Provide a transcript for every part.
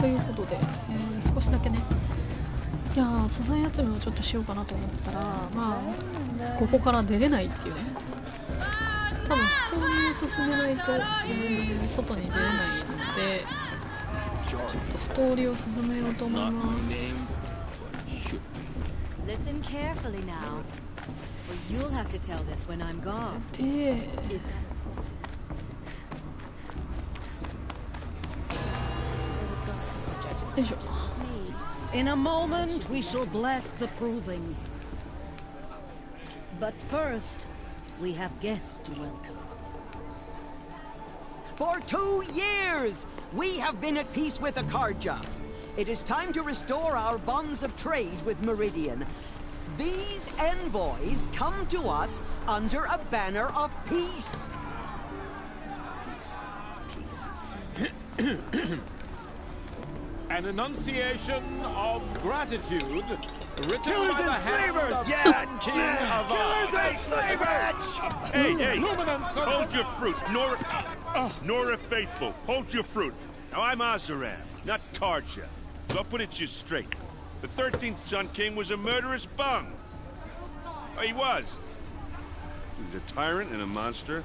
ということで、少しだけね、いやー素材集めをちょっとしようかなと思ったら、まあここから出れないっていうね。多分ストーリーを進めないと、外に出れないので、ちょっとストーリーを進めようと思います。Listen carefully now, or you'll have to tell this when I'm gone. で、よいしょ。In a moment, we shall bless the proving. But first, we have guests to welcome. For 2 years, we have been at peace with Akarja. It is time to restore our bonds of trade with Meridian. These envoys come to us under a banner of peace. An enunciation of gratitude written Killers by the and hand slavers! of Yeah! Sun King of Killers and slavers! Hey, Luminance of hold your fruit, Nora Faithful, hold your fruit. Now I'm Azaram, not Karja, so I'll put it you straight. The 13th Sun King was a murderous bung. Oh, he was. He was a tyrant and a monster.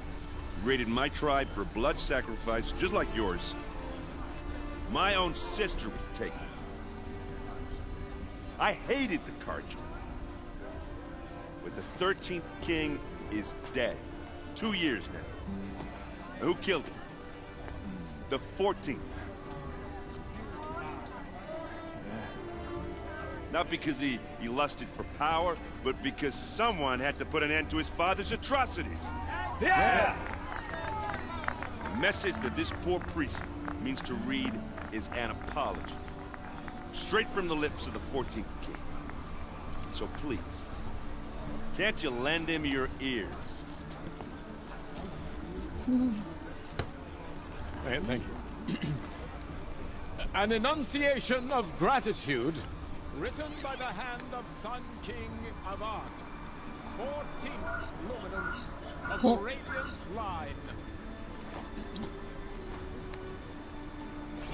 He raided my tribe for blood sacrifice, just like yours. My own sister was taken. I hated the Karja. But the 13th king is dead. 2 years now. And who killed him? The 14th. Not because he lusted for power, but because someone had to put an end to his father's atrocities. Yeah! The message that this poor priest means to read is an apology. Straight from the lips of the 14th king. So please, can't you lend him your ears? Hey, thank you. An enunciation of gratitude written by the hand of Sun King Avad, 14th luminance of the Radiant Line.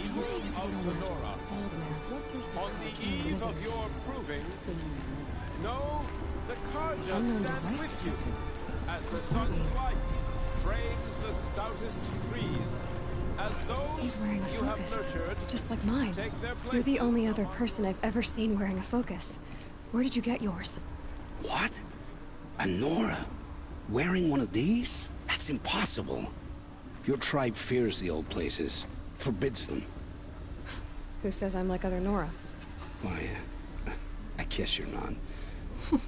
Eagle of Sonora, on the eve of your proving, know the Karja stands with you, as the sun's light frames the stoutest trees, as those He's wearing a you have focus, nurtured just like mine. take their You're the places. only other person I've ever seen wearing a focus. Where did you get yours? What? A Nora? Wearing one of these? That's impossible. Your tribe fears the old places, forbids them. Who says I'm like other Nora? Why, I guess you're not.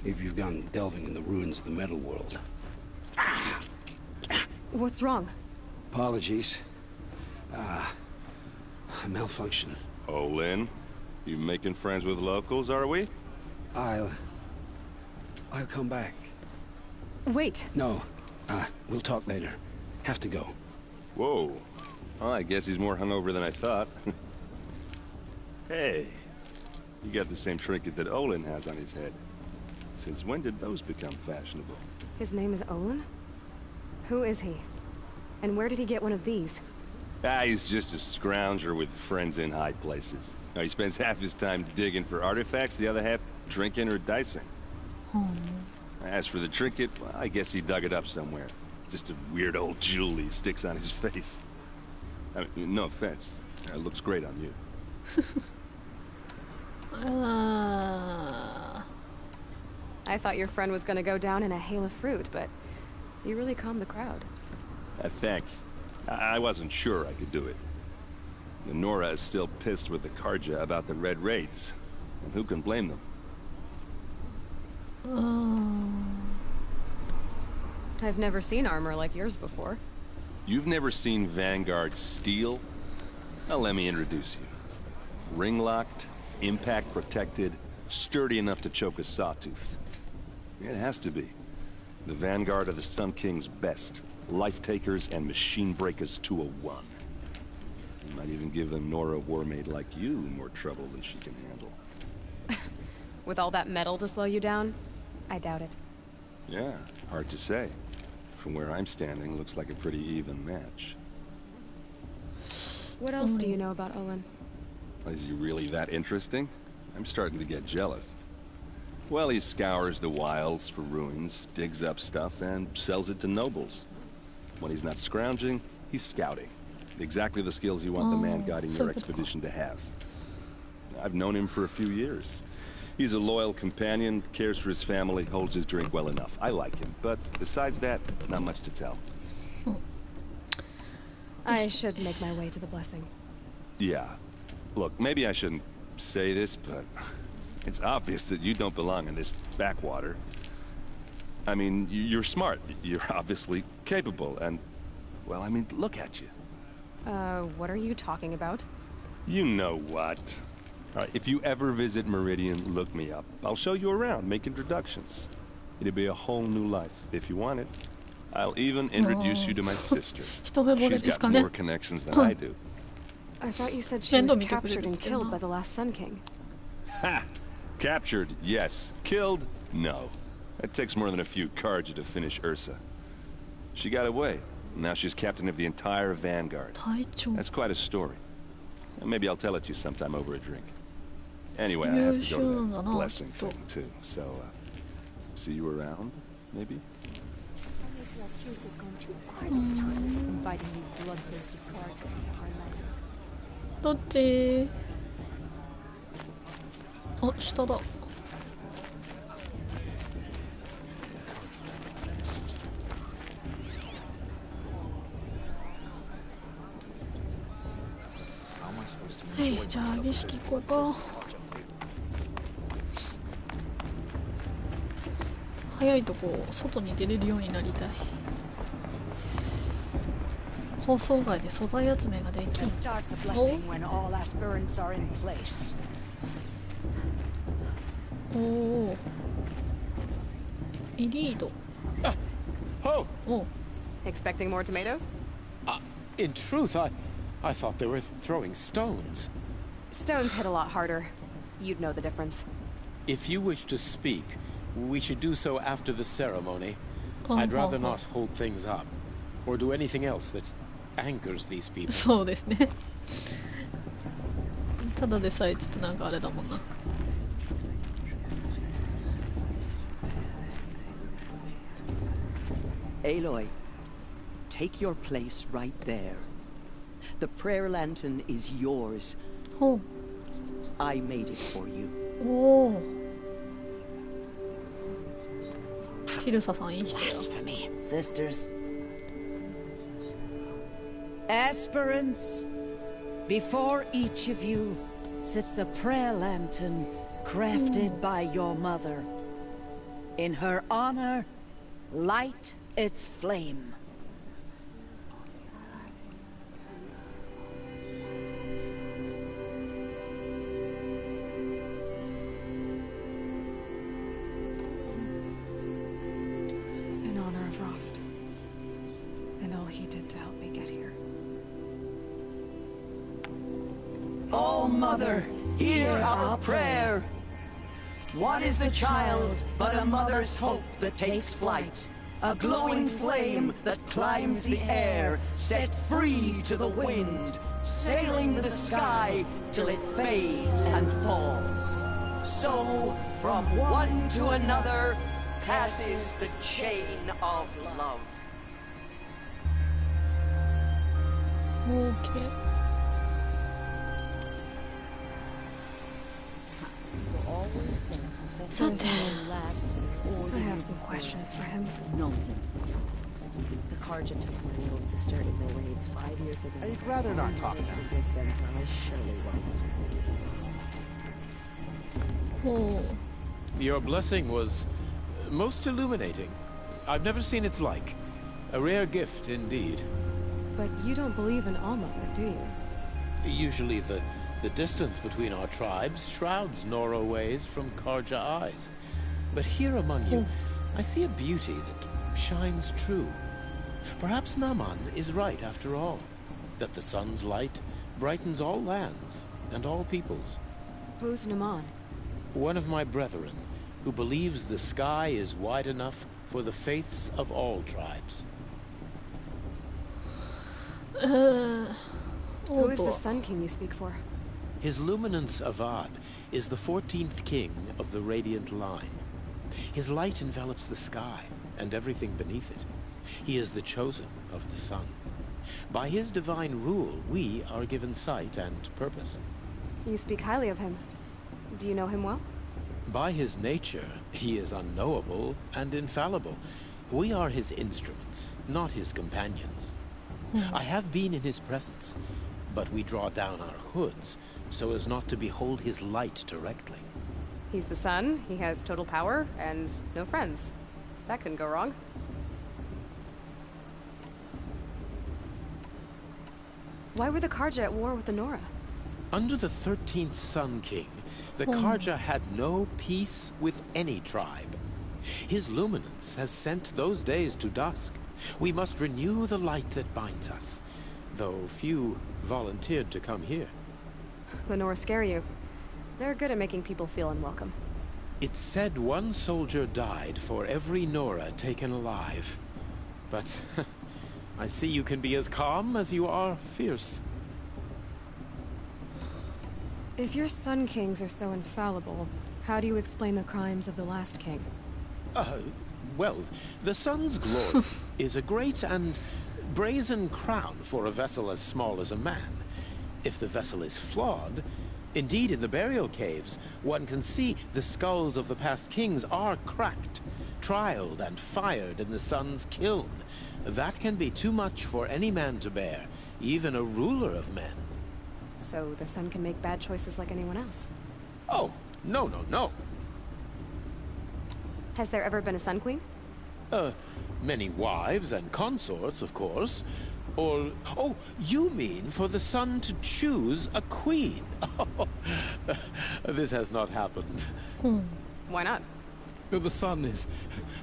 If you've gone delving in the ruins of the metal world. What's wrong? Apologies. A malfunction. Oh, Lynn, you making friends with locals, are we? I'll come back. Wait. No, we'll talk later. Have to go. Whoa. Well, I guess he's more hungover than I thought. Hey, you got the same trinket that Olin has on his head. Since when did those become fashionable? His name is Olin? Who is he? And where did he get one of these? He's just a scrounger with friends in high places. Now, he spends half his time digging for artifacts, the other half drinking or dicing. As for the trinket, well, I guess he dug it up somewhere. Just a weird old jewel he sticks on his face. I mean, no offense. It looks great on you. I thought your friend was gonna go down in a hail of fruit, but you really calmed the crowd. Thanks. I wasn't sure I could do it. The Nora is still pissed with the Karja about the Red Raids. And who can blame them? I've never seen armor like yours before. You've never seen Vanguard steel? Now let me introduce you. Ring-locked, impact-protected, sturdy enough to choke a sawtooth. It has to be. The Vanguard of the Sun King's best. Life-takers and machine breakers to a one. You might even give a Nora warmaid like you more trouble than she can handle. With all that metal to slow you down? I doubt it. Yeah, hard to say. From where I'm standing, looks like a pretty even match. What else do you know about Olin? Is he really that interesting? I'm starting to get jealous. Well, he scours the wilds for ruins, digs up stuff, and sells it to nobles. When he's not scrounging, he's scouting. Exactly the skills you want the man guiding your expedition to have. I've known him for a few years. He's a loyal companion, cares for his family, holds his drink well enough. I like him, but besides that, not much to tell. I should make my way to the blessing. Yeah. Look, maybe I shouldn't say this, but it's obvious that you don't belong in this backwater. I mean, you're smart. You're obviously capable, and, well, I mean, look at you. What are you talking about? You know what. All right, if you ever visit Meridian, look me up. I'll show you around, make introductions. It'll be a whole new life, if you want it. I'll even introduce you to my sister. She's got more connections than I do. I thought you said she was captured and killed by the last Sun King. Ha! Captured, yes. Killed, no. It takes more than a few Karja to finish Ursa. She got away. Now she's captain of the entire Vanguard. That's quite a story. And maybe I'll tell it to you sometime over a drink. Anyway, I have to go to the blessing thing too. So, see you around, maybe? Inviting these bloodthirsty Karja into our lands. どっち？あ、下だ。はい、じゃあ儀式行こうか。早いとこ外に出れるようになりたい。放送外で素材集めができん。おお。エリード。Oh! Oh. Expecting more tomatoes? In truth, I thought they were throwing stones. Stones hit a lot harder. You'd know the difference. If you wish to speak, we should do so after the ceremony. I'd rather not hold things up, or do anything else that angers these people. そうですね。ただでさえちょっとなんかあれだもんな。Aloy, take your place right there. The prayer lantern is yours. ほう。I made it for you. おお。キルサさんいい人や。 Sisters. Aspirants, before each of you sits a prayer lantern crafted by your mother. In her honor, light its flame. In honor of Rost. And all he did to help me get here. Oh, Mother, hear our prayer. What is the child but a mother's hope that takes flight? A glowing flame that climbs the air, set free to the wind, sailing the sky till it fades and falls. So, from one to another, passes the chain of love. Okay. I have some questions for him. Nonsense. The Karja took my little sister in their raids 5 years ago. I'd rather not talk now. Forgive them, and I surely won't. Oh. Your blessing was most illuminating. I've never seen its like. A rare gift indeed. But you don't believe in Allmother, do you? Usually the distance between our tribes shrouds Nora ways from Karja eyes. But here among you, I see a beauty that shines true. Perhaps Naman is right after all, that the sun's light brightens all lands and all peoples. Who's Naman? One of my brethren, who believes the sky is wide enough for the faiths of all tribes. Who is the Sun King you speak for? His Luminance Avad is the 14th king of the Radiant Line. His light envelops the sky and everything beneath it. He is the chosen of the sun. By his divine rule, we are given sight and purpose. You speak highly of him. Do you know him well? By his nature, he is unknowable and infallible. We are his instruments, not his companions. I have been in his presence, but we draw down our hoods so as not to behold his light directly. He's the sun, he has total power, and no friends. That couldn't go wrong. Why were the Karja at war with the Nora? Under the 13th Sun King, the Karja had no peace with any tribe. His luminance has sent those days to dusk. We must renew the light that binds us, though few volunteered to come here. The Nora scare you. They're good at making people feel unwelcome. It's said one soldier died for every Nora taken alive. But I see you can be as calm as you are fierce. If your Sun Kings are so infallible, how do you explain the crimes of the last king? Well, the sun's glory is a great and brazen crown for a vessel as small as a man. If the vessel is flawed, indeed in the burial caves, one can see the skulls of the past kings are cracked, trialed and fired in the sun's kiln. That can be too much for any man to bear, even a ruler of men. So the sun can make bad choices like anyone else? Oh, no. Has there ever been a Sun Queen? Many wives and consorts, of course. Or, oh, you mean for the sun to choose a queen? This has not happened. Why not? The sun is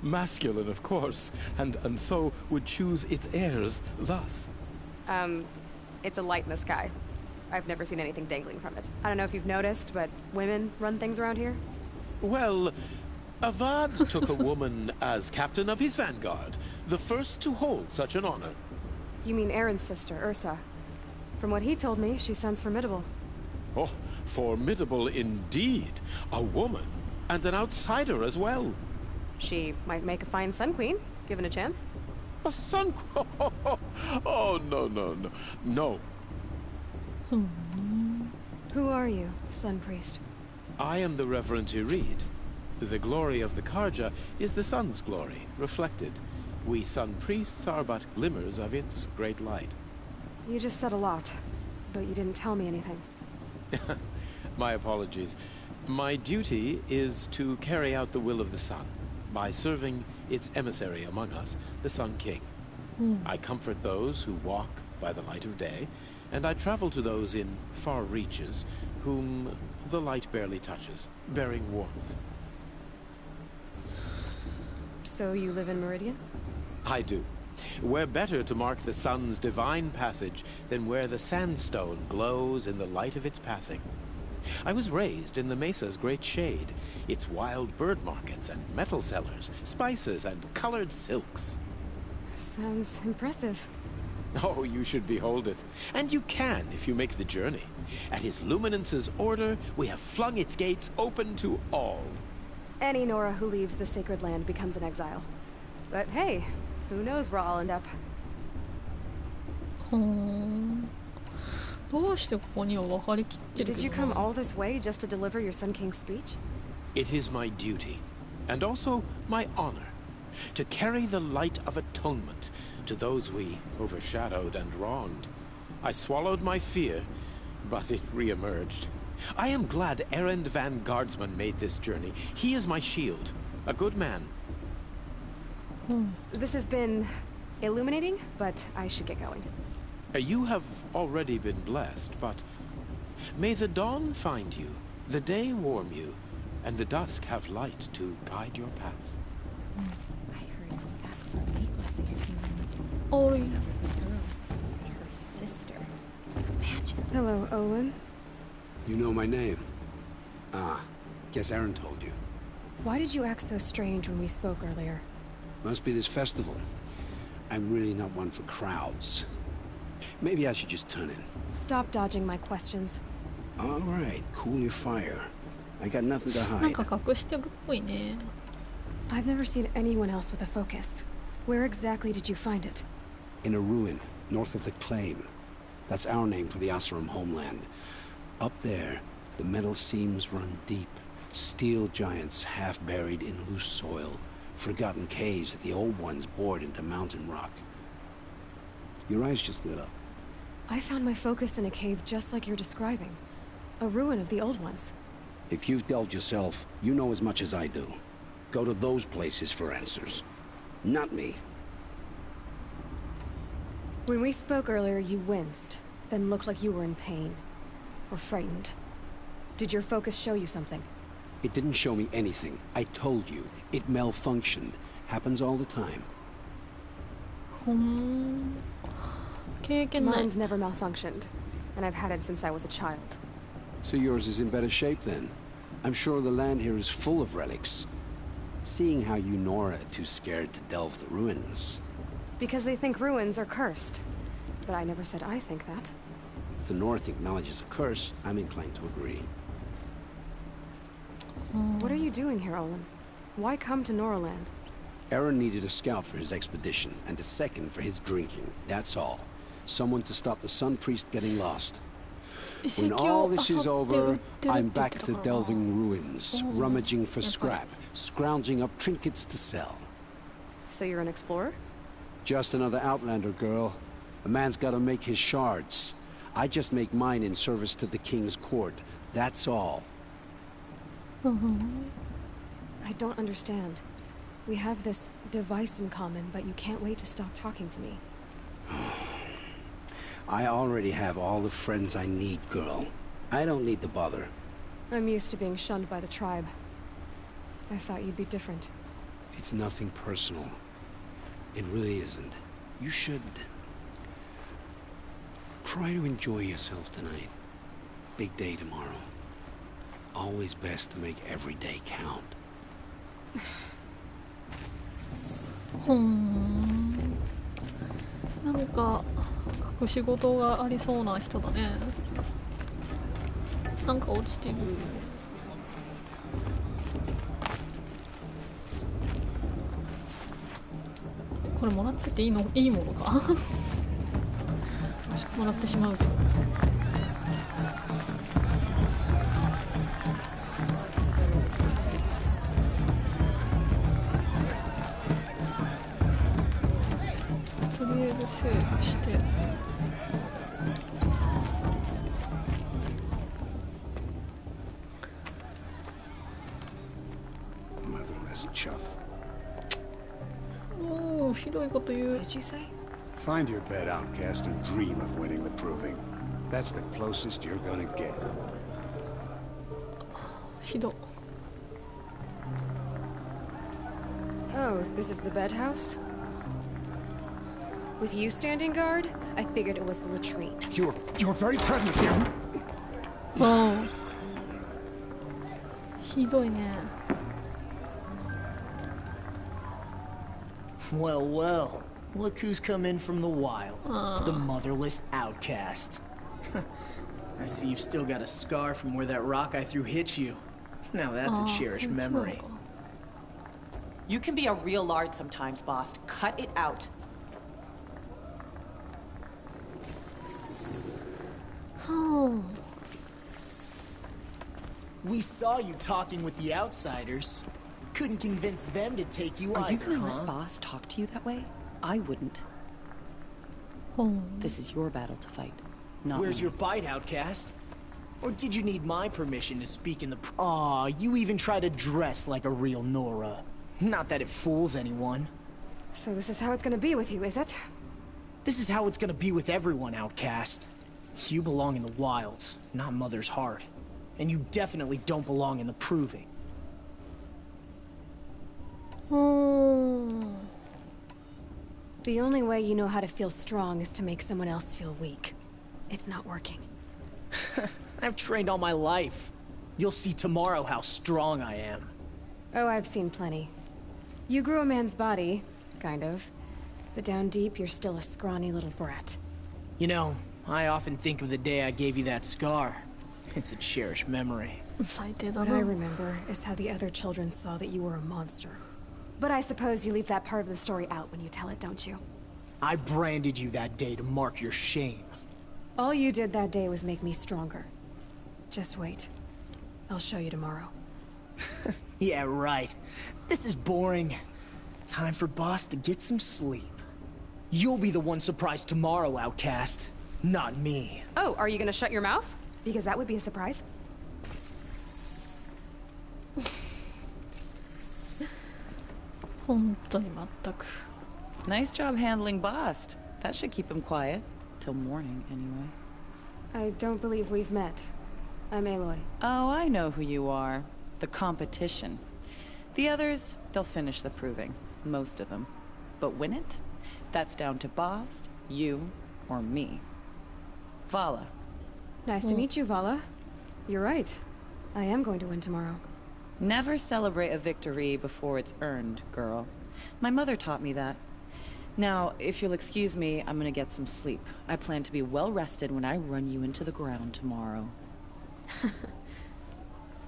masculine, of course, and so would choose its heirs thus. It's a light in the sky. I've never seen anything dangling from it. I don't know if you've noticed, but women run things around here? Well, Avad took a woman as captain of his vanguard, the first to hold such an honor. You mean Aaron's sister, Ursa. From what he told me, she sounds formidable. Oh, formidable indeed. A woman, and an outsider as well. She might make a fine Sun Queen, given a chance. A sun... Oh, no. Who are you, Sun Priest? I am the Reverend Irid. The glory of the Karja is the sun's glory, reflected. We sun priests are but glimmers of its great light. You just said a lot, but you didn't tell me anything. My apologies. My duty is to carry out the will of the sun, by serving its emissary among us, the Sun King. I comfort those who walk by the light of day, and I travel to those in far reaches, whom the light barely touches, bearing warmth. So you live in Meridian? I do. Where better to mark the sun's divine passage than where the sandstone glows in the light of its passing. I was raised in the mesa's great shade, its wild bird markets and metal cellars, spices and colored silks. Sounds impressive. Oh, you should behold it. And you can if you make the journey. At his luminance's order, we have flung its gates open to all. Any Nora who leaves the sacred land becomes an exile. But hey, who knows where I'll end up. どうしてここには分かりきってる Did け you ど come な all this way just to deliver your Sun King's speech? It is my duty, and also my honor, to carry the light of atonement to those we overshadowed and wronged. I swallowed my fear, but it re-emerged. I am glad Erend Van Guardsman made this journey. He is my shield, a good man. This has been illuminating, but I should get going. You have already been blessed, but may the dawn find you, the day warm you, and the dusk have light to guide your path. I heard ask for a late blessing if he wins. Ori. With this girl, her sister. Imagine. Hello, Olin. You know my name? Ah, guess Aaron told you. Why did you act so strange when we spoke earlier? Must be this festival. I'm really not one for crowds. Maybe I should just turn in. Stop dodging my questions. All right, cool your fire. I got nothing to なん hide. か隠してるっぽいね。 I've never seen anyone else with a focus. Where exactly did you find it? In a ruin, north of the Claim. That's our name for the Asuram homeland. Up there, the metal seams run deep. Steel giants half buried in loose soil. Forgotten caves that the old ones bored into mountain rock. Your eyes just lit up. I found my focus in a cave just like you're describing. A ruin of the old ones. If you've delved yourself, you know as much as I do. Go to those places for answers. Not me. When we spoke earlier, you winced, then looked like you were in pain. Or frightened. Did your focus show you something? It didn't show me anything. I told you. It malfunctioned. Happens all the time. 経験ない。 Mine's never malfunctioned, and I've had it since I was a child. So yours is in better shape then. I'm sure the land here is full of relics. Seeing how you Nora are too scared to delve the ruins. Because they think ruins are cursed. But I never said I think that. If the North acknowledges a curse, I'm inclined to agree. What are you doing here, Olin? Why come to Noraland? Aaron needed a scout for his expedition, and a second for his drinking. That's all. Someone to stop the Sun Priest getting lost. When all this is over, I'm back to delving ruins, rummaging for scrap, scrounging up trinkets to sell. So you're an explorer? Just another Outlander, girl. A man's gotta make his shards. I just make mine in service to the King's court. That's all. I don't understand. We have this device in common, but you can't wait to stop talking to me. I already have all the friends I need, girl. I don't need the bother. I'm used to being shunned by the tribe. I thought you'd be different. It's nothing personal. It really isn't. You should... try to enjoy yourself tonight. Big day tomorrow. Always best to make every day count. なんか隠し事がありそうな人だね。なんか落ちてる。これもらってていいの、いいものかもらってしまうけど。とりあえずセーブして。Motherless chuff. おお、ひどいこと言う。 What did you say? Find your bed, outcast, and dream of winning the proving. That's the closest you're gonna get. ひど。 Oh, this is the bed house? With you standing guard, I figured it was the latrine. You're very present here. ああ。ひどいね。 Well, well. Look who's come in from the wild. The motherless outcast. I see you've still got a scar from where that rock I threw hit you. Now that's a cherished memory. You can be a real lard sometimes, boss. Cut it out. We saw you talking with the outsiders. Couldn't convince them to take you Are either, you gonna huh? let boss talk to you that way? I wouldn't. This is your battle to fight, not Where's mine. your bite, outcast? Or did you need my permission to speak in the... Aw, you even try to dress like a real Nora. Not that it fools anyone. So this is how it's gonna be with you, is it? This is how it's gonna be with everyone, outcast. You belong in the wilds, not Mother's heart. And you definitely don't belong in the proving. The only way you know how to feel strong is to make someone else feel weak. It's not working. I've trained all my life. You'll see tomorrow how strong I am. Oh, I've seen plenty. You grew a man's body, kind of. But down deep, you're still a scrawny little brat. You know, I often think of the day I gave you that scar. It's a cherished memory. What I remember is how the other children saw that you were a monster. But I suppose you leave that part of the story out when you tell it, don't you? I branded you that day to mark your shame. All you did that day was make me stronger. Just wait. I'll show you tomorrow. Yeah, right. This is boring. Time for Boss to get some sleep. You'll be the one surprised tomorrow, Outcast. Not me. Oh, are you gonna shut your mouth? Because that would be a surprise. Nice job handling Bost. That should keep him quiet. Till morning, anyway. I don't believe we've met. I'm Aloy. Oh, I know who you are. The competition. The others, they'll finish the proving. Most of them. But win it? That's down to Bost, you, or me. Vala. Nice to meet you, Vala. You're right. I am going to win tomorrow. Never celebrate a victory before it's earned, girl. My mother taught me that. Now, if you'll excuse me, I'm gonna get some sleep. I plan to be well rested when I run you into the ground tomorrow.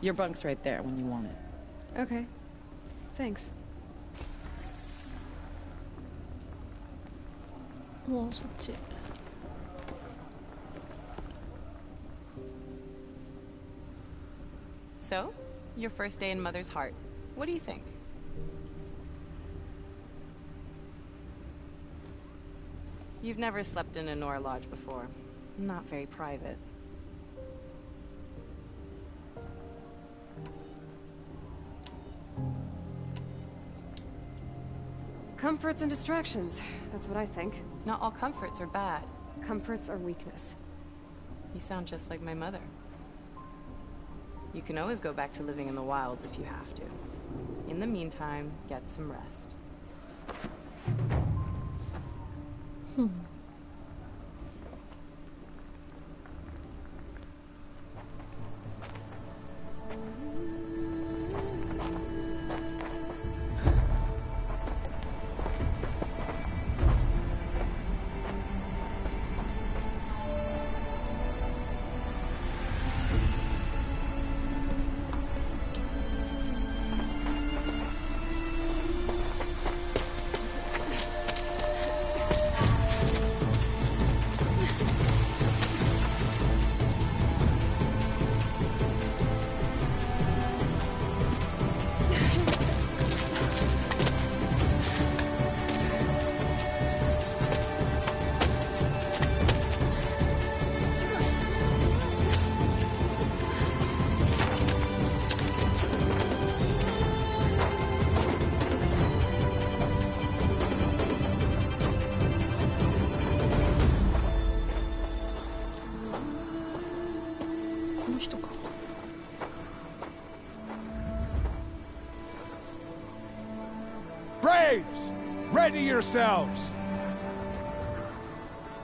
Your bunk's right there when you want it. Okay. Thanks. So, your first day in Mother's heart. What do you think? You've never slept in a Nora lodge before. Not very private. Comforts and distractions. That's what I think. Not all comforts are bad. Comforts are weakness. You sound just like my mother. You can always go back to living in the wilds if you have to. In the meantime, get some rest. Braves! Ready yourselves!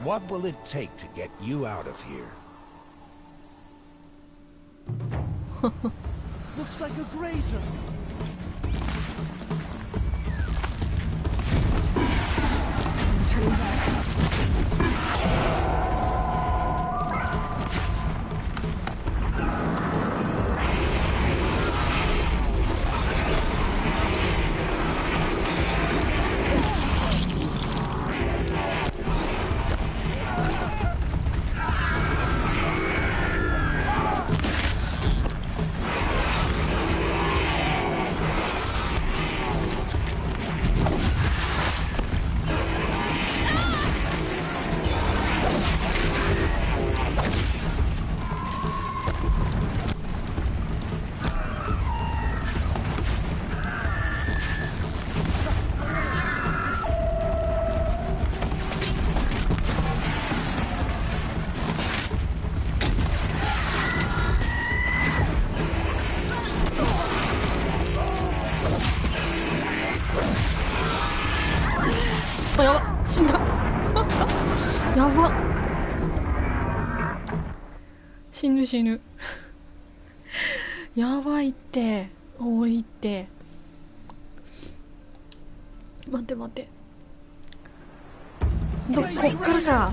What will it take to get you out of here? Looks like a grazer. Turning back.死ぬやばいって多いって待って待ってこっからか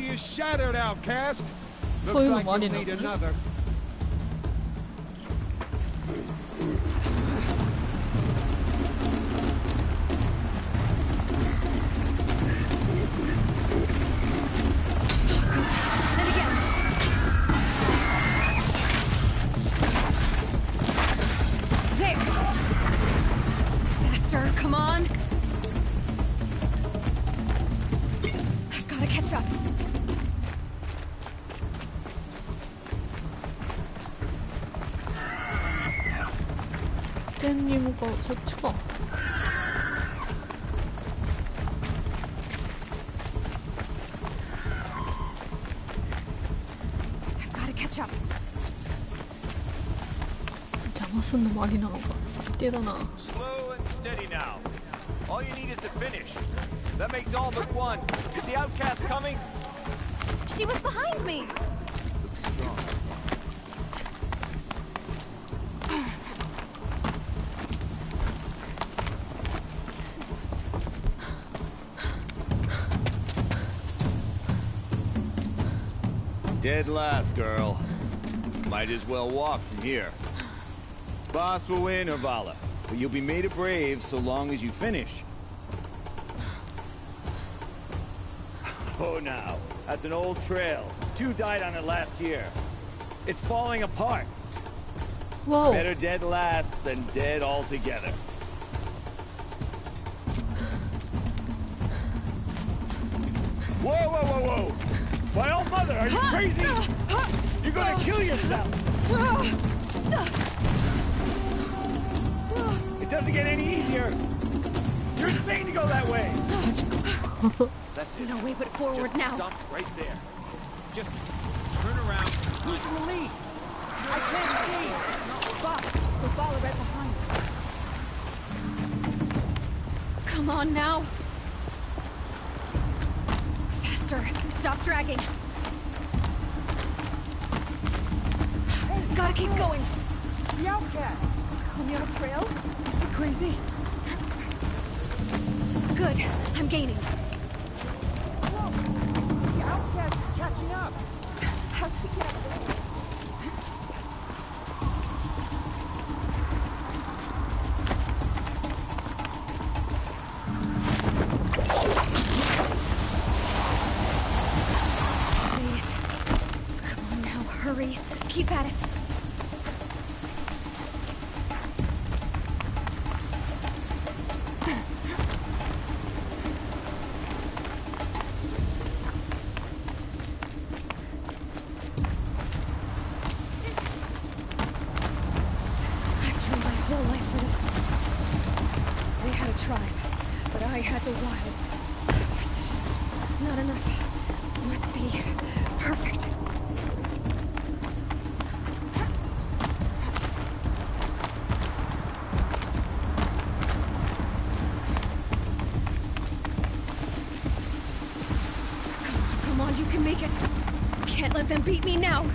body is shattered, outcast. そういうの Looks もあ like り you'll なの need ね。 another. And again. There. Faster, come on. I've got to catch up. 点に向かう、そっちか。I've got to catch up. 邪魔すんのもありなのか。最低だな。 Slow and steady now. All you need is to finish. That makes all but one. Is the outcast coming? She was behind me. Looks strong. Dead last, girl. Might as well walk from here. Boss will win, Orvala, but you'll be made a brave so long as you finish. Oh, now. That's an old trail. 2 died on it last year. It's falling apart. Whoa. Better dead last than dead altogether. Whoa, whoa, whoa, whoa! My old mother, are you crazy? You're gonna kill yourself! It doesn't get any easier! You're insane to go that way! That's it. No way but forward Just now. stop right there. Just turn around. Who's in the lead? I can't see! Boss, we'll follow right behind. Come on now. Faster. Stop dragging. Gotta keep going. The outcast! On the other trail? You crazy? Good. I'm gaining. Whoa! The outcast is catching up! How'd she get up there? Made it. Come on now, hurry. Keep at it. I've trained my whole life for this. They had a tribe, but I had the wilds. Precision. Not enough. Must be perfect. Come on, you can make it. Can't let them beat me now.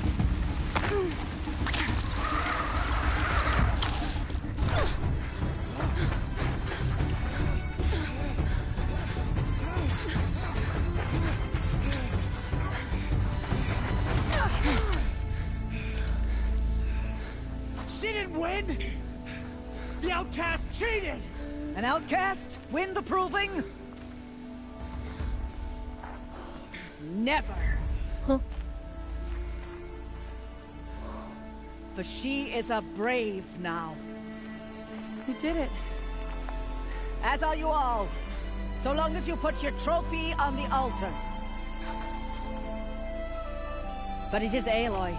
She didn't win! The outcast cheated! An outcast? Win the proving? Never. Huh? For she is a brave now. You did it. As are you all. So long as you put your trophy on the altar. But it is Aloy.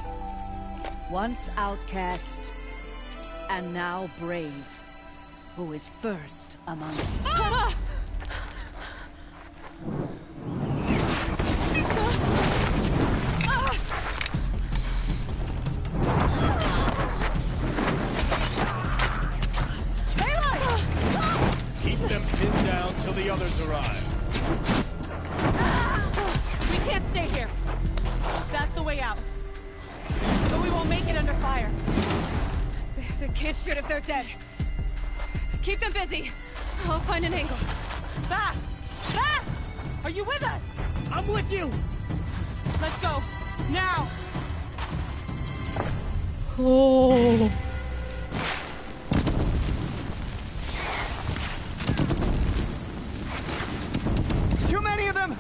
Once outcast, and now brave, who is first among us. Keep them pinned down till the others arrive. We can't stay here. That's the way out. But we won't make it under fire. They can't shoot if they're dead. Keep them busy. I'll find an angle. Fast! Fast! Are you with us? I'm with you! Let's go. Now. おお。Too many of them.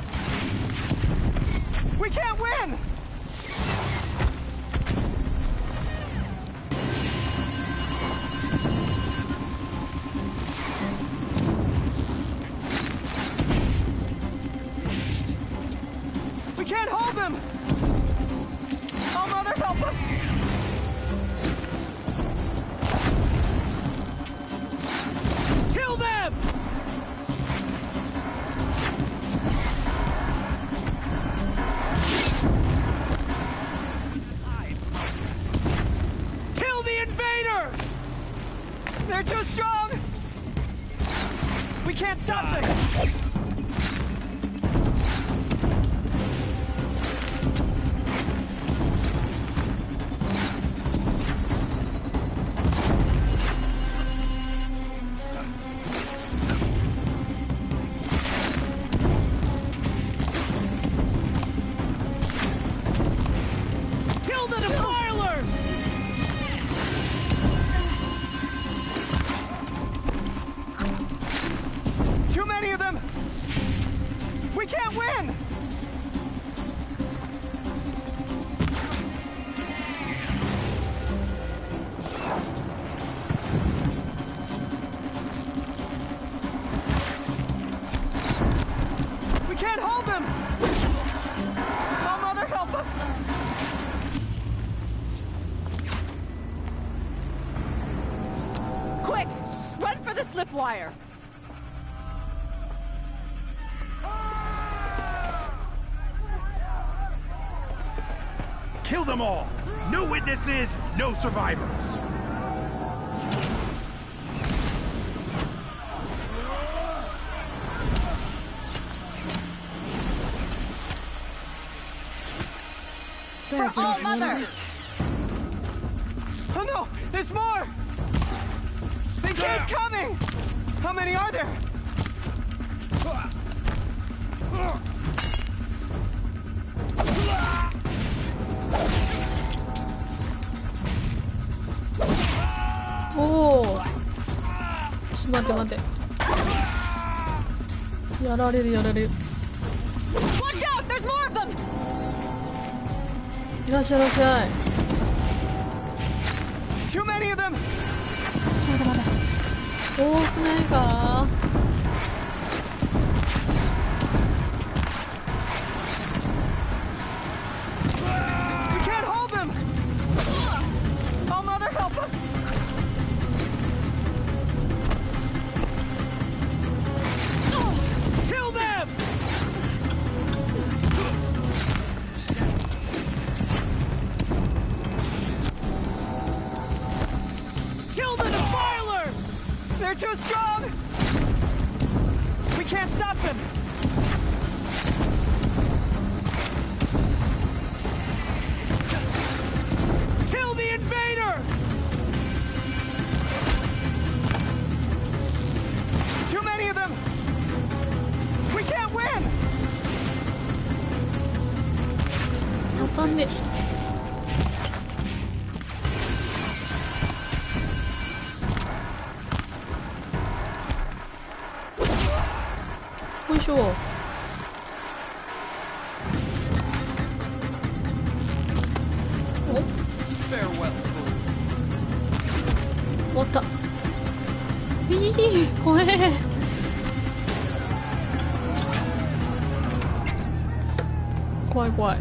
We can't win. We can't hold them. Oh, Mother, help us. Kill them. Kill the invaders. They're too strong. We can't stop them. Kill the defilers! Too many of them! We can't win! We can't hold them! Oh, Mother, help us! Quick! Run for the slip wire. Kill them all! No witnesses, no survivors! For all mothers! Oh no! There's more! They keep coming! How many are there?おお。待って待って。やられるやられる。 Watch out! There's more of them! いらっしゃいいらっしゃい。 Too many of them! 待って待って。多くないか。 We can't hold them! Oh, Mother, help us! Kill them! Kill the defilers! They're too strong! We can't stop them! Kill the invaders! Too many of them! We can't win! わかんねえ。よいしょ。お、 Farewell. 終わった。怖え。怖い怖い。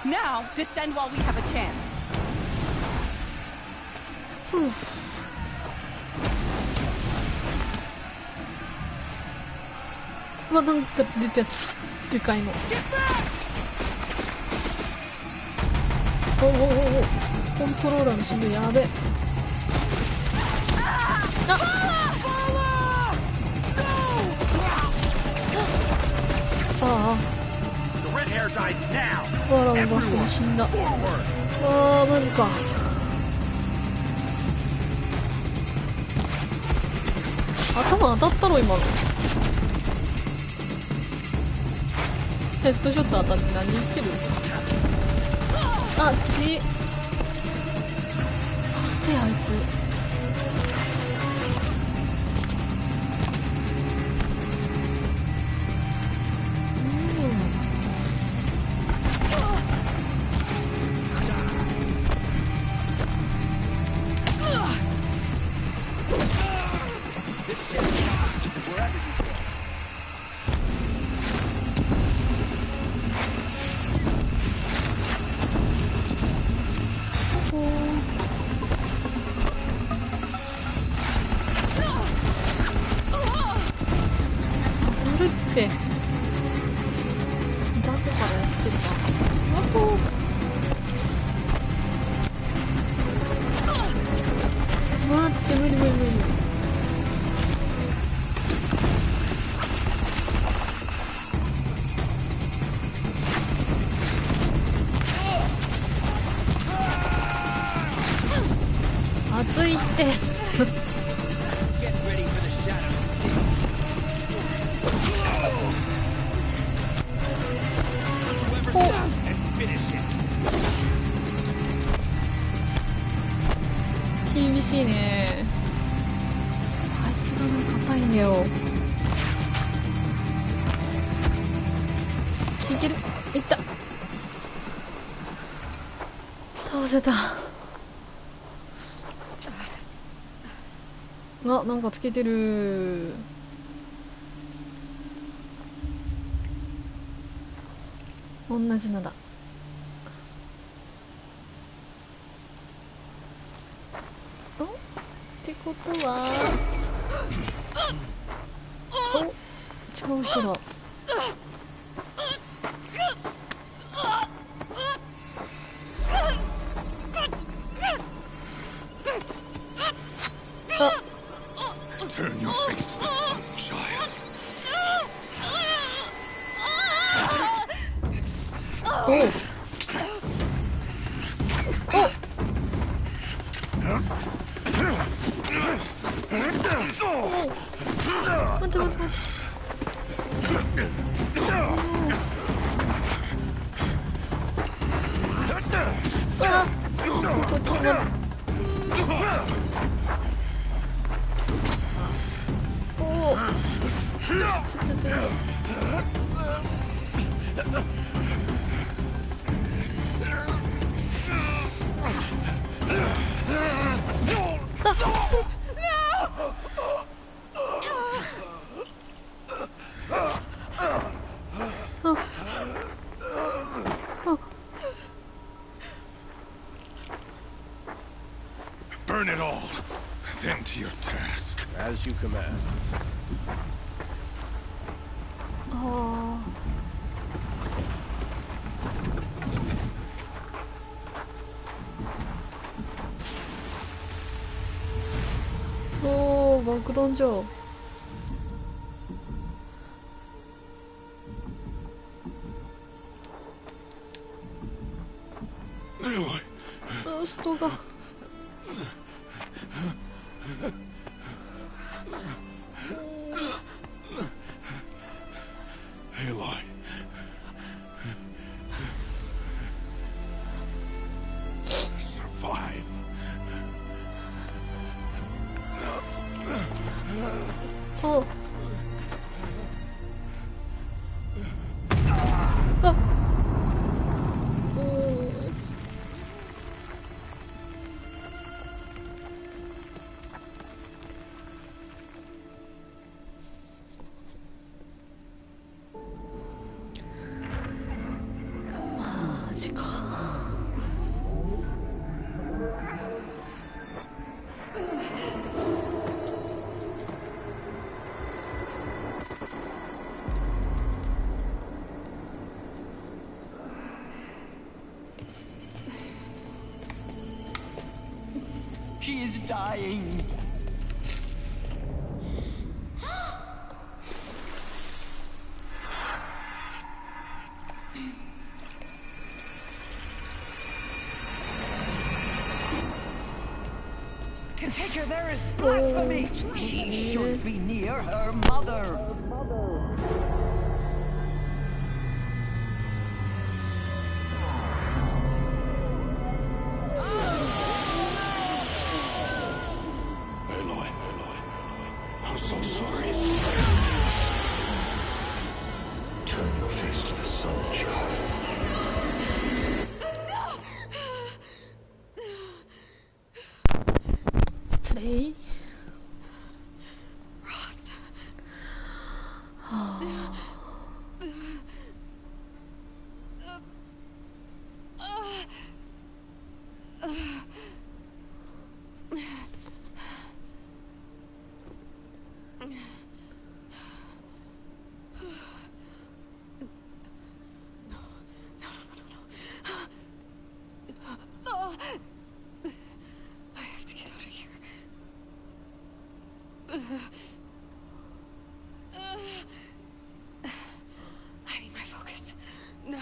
Now, descend while we have a chance. うわ、なんか出てる。でかいの。おおおお、コントローラーのしんどい。やべえ。あっ、ああ。わらわがそこに死んだ。ああ、マジか。頭当たったろ今の。ヘッドショット当たって何言ってる。あ、血勝てあいつ。熱いって厳しいね。あいつが硬いんだよ。いける。いった。倒せた。あ、なんかつけてる。同じのだ。ってことはお、違う人だ。Turn your face to the sun, child. おう。待って待って待って。あっ、こっちも。おお。ちょ。Burn it all, then to your task. As you command. おお、爆弾じゃ。ローストが。Aloy. Survive. お。あ。おお。マジか。She is dying. To take her there is blasphemy. She should be near her mother. Turn your face to the sun, child. Today? Rost. I have to get out of here. I need my focus. No.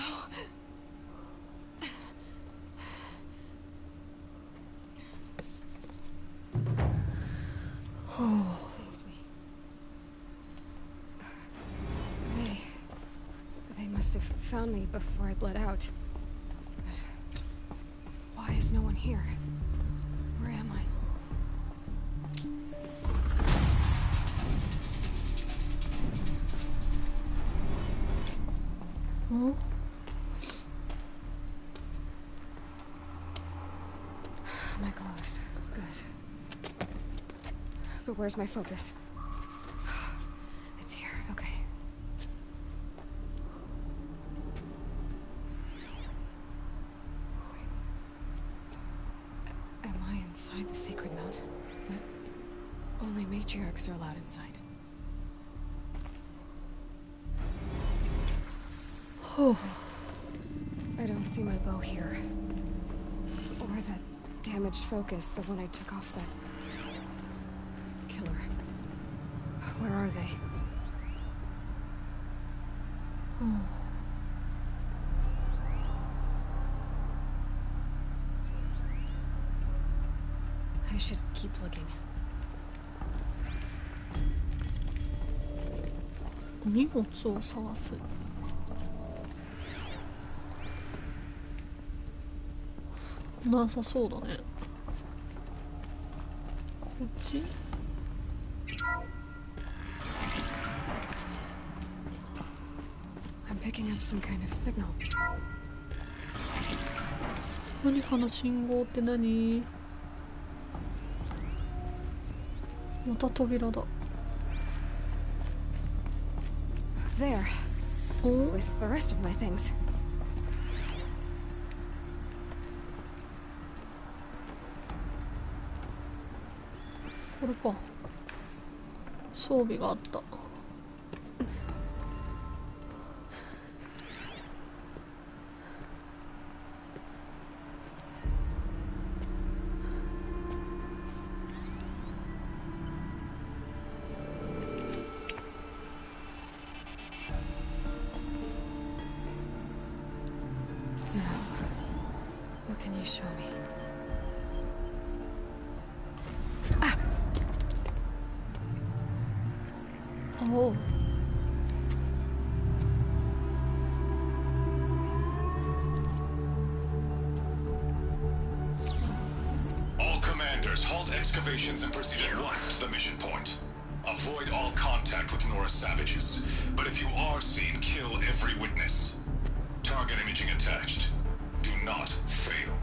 They must have found me before I bled out. But why is no one here? Where am I? Oh. My clothes. Good. But where's my focus? It's here. Okay. Am I inside the sacred mount? But only matriarchs are allowed inside. I don't see my bow here. Or that damaged focus, the one I took off that killer. Where are they? I should keep looking. 荷物を探す。なさそうだね。こっちI'm picking up some kind of signal. 何かの信号って何？また扉だ。There. With the rest of my things. これか。装備があった。What can you show me? Oh. All commanders, halt excavations and proceed at once to the mission point. Avoid all contact with Nora savages. But if you are seen, kill every witness. Target imaging attached. Do not fail.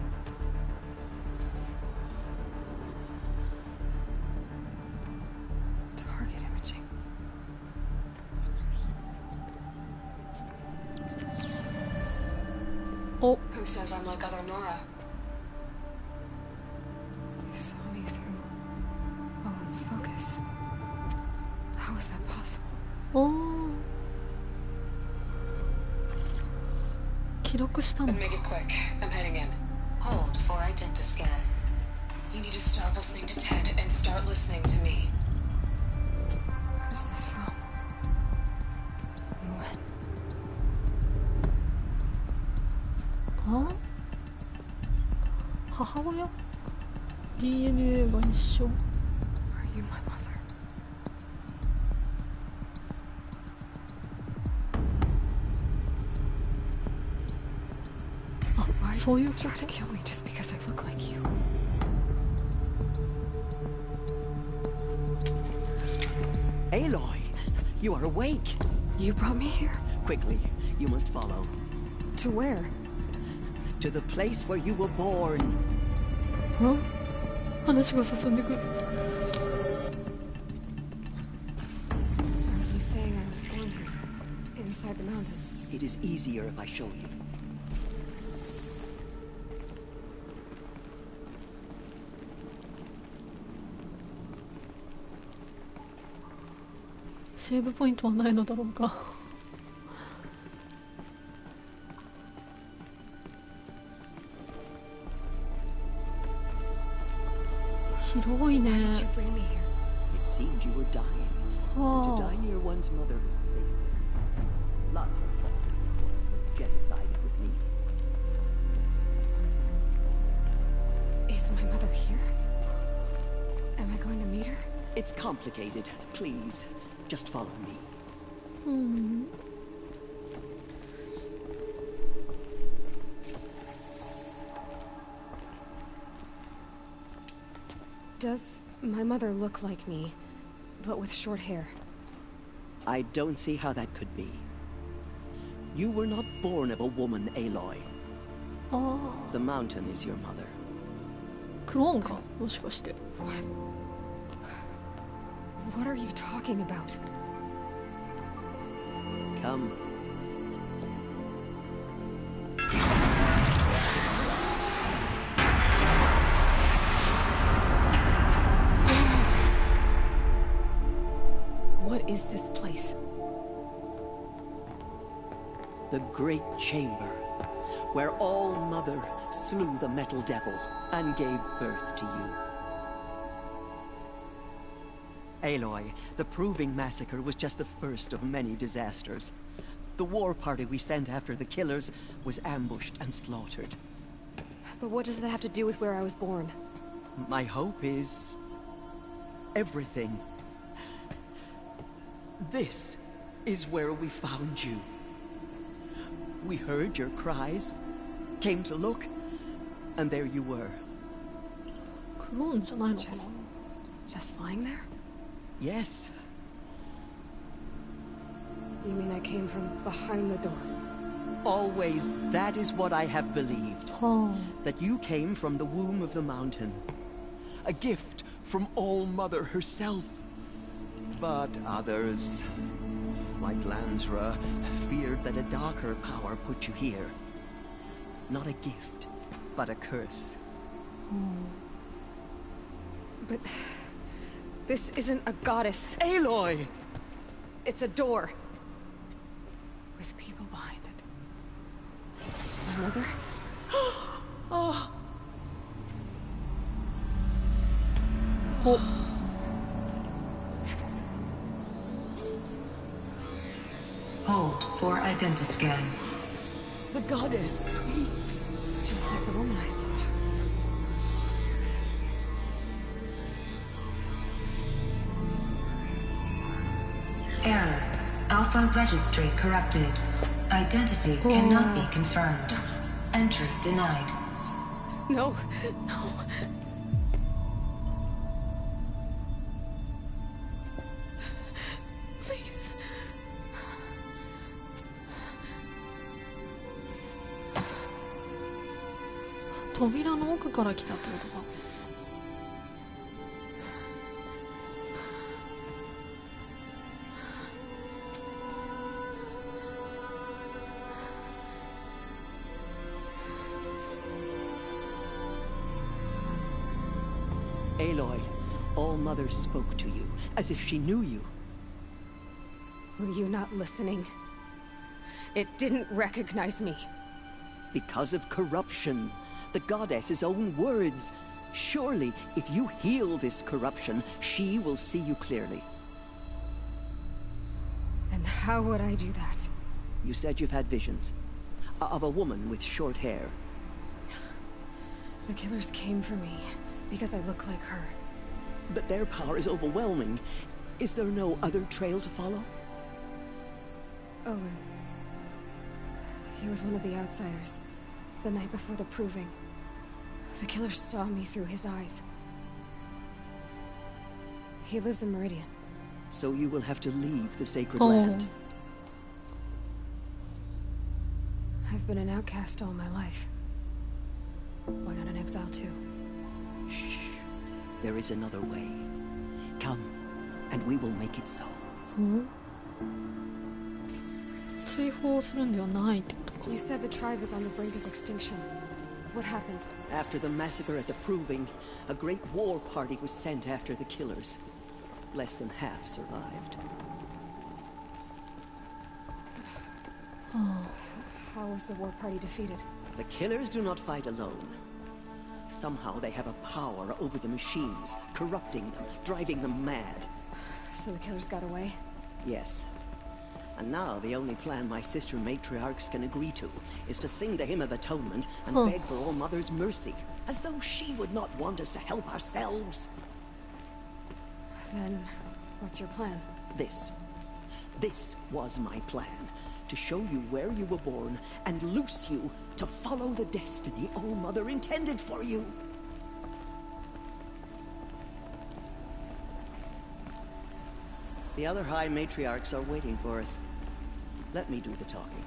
Target imaging. Oh. Who says I'm like other Nora? They saw me through Owen's focus. How is that possible? Oh. 記録したの。 But make it quick. I'm heading in. Hold for identiscan. You need to stop listening to Ted and start listening to me. Where's this from? And when? あ？母親？ DNA が一緒。 Are you my mother? あ、そういうこと？ Try to kill me just because I look like you. Aloy, you are awake. You brought me here? Quickly, you must follow. To where? To the place where you were born. 話が進んでく。Are you saying I was born here, inside the mountain? It is easier if I show you. セーブポイントはないのだろうか。広いね。It seemed you were dying. To die near one's mother was safe. Not your fault. Genocided with me. Is my mother here? Am I going to meet her? It's complicated. Please, just follow me. Does my mother look like me, but with short hair? I don't see how that could be. You were not born of a woman, Aloy. The mountain is your mother. クローンか、もしかして。What are you talking about? Come. What is this place? The Great Chamber, where All-Mother slew the Metal Devil and gave birth to you. Aloy, the Proving Massacre was just the first of many disasters. The war party we sent after the killers was ambushed and slaughtered. But what does that have to do with where I was born? My hope is... everything. This is where we found you. We heard your cries, came to look, and there you were. Just lying there? Yes. You mean I came from behind the door? Always, that is what I have believed. That you came from the womb of the mountain. A gift from All-Mother herself. But others, like Lansra, feared that a darker power put you here. Not a gift, but a curse. But... this isn't a goddess. Aloy! It's a door. With people behind it. My mother? Oh. Hold for identiscan. The goddess speaks. Just like the woman I saw. Error. Alpha registry corrupted. Identity cannot be confirmed. Entry denied. No, no. Please.扉の奥から来たってことか。Aloy, All-Mother spoke to you, as if she knew you. Were you not listening? It didn't recognize me. Because of corruption. The goddess's own words. Surely, if you heal this corruption, she will see you clearly. And how would I do that? You said you've had visions. Of a woman with short hair. The killers came for me. Because I look like her. But their power is overwhelming. Is there no other trail to follow? Owen. He was one of the outsiders. The night before the Proving. The killers saw me through his eyes. He lives in Meridian. So you will have to leave the sacred land. I've been an outcast all my life. Why not an exile too? Shh. There is another way. Come, and we will make it so. 追放するんではないってことか。 You said the tribe is on the brink of extinction. What happened? After the massacre at the Proving, a great war party was sent after the killers. Less than half survived. How was the war party defeated? The killers do not fight alone. Somehow they have a power over the machines, corrupting them, driving them mad. So the killers got away? Yes. And now the only plan my sister matriarchs can agree to is to sing the Hymn of Atonement and beg for All Mother's mercy, as though she would not want us to help ourselves. Then, what's your plan? This was my plan. To show you where you were born and loose you to follow the destiny All Mother intended for you. The other High Matriarchs are waiting for us. Let me do the talking.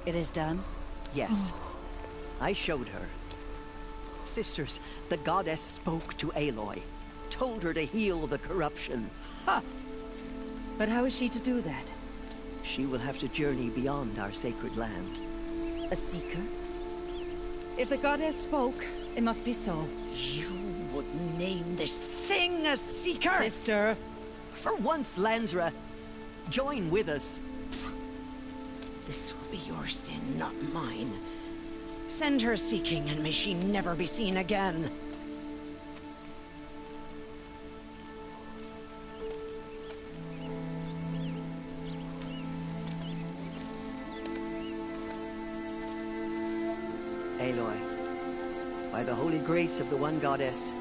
It is done? Yes. I showed her. Sisters, the goddess spoke to Aloy. Told her to heal the corruption. Ha! But how is she to do that? She will have to journey beyond our sacred land. A seeker? If the goddess spoke, it must be so. You would name this thing a seeker? Sister! For once, Lansra, join with us. This will be your sin, not mine. Send her seeking, and may she never be seen again. Aloy, by the holy grace of the one goddess,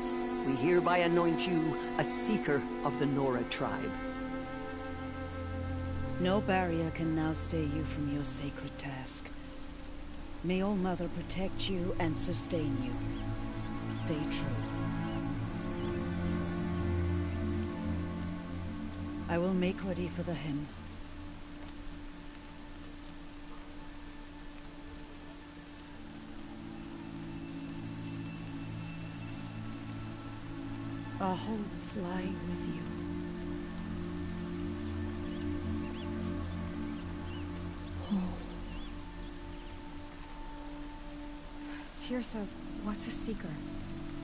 we hereby anoint you a seeker of the Nora tribe. No barrier can now stay you from your sacred task. May All Mother protect you and sustain you. Stay true. I will make ready for the hymn. Our hopes lie with you. Tirsa, what's a seeker?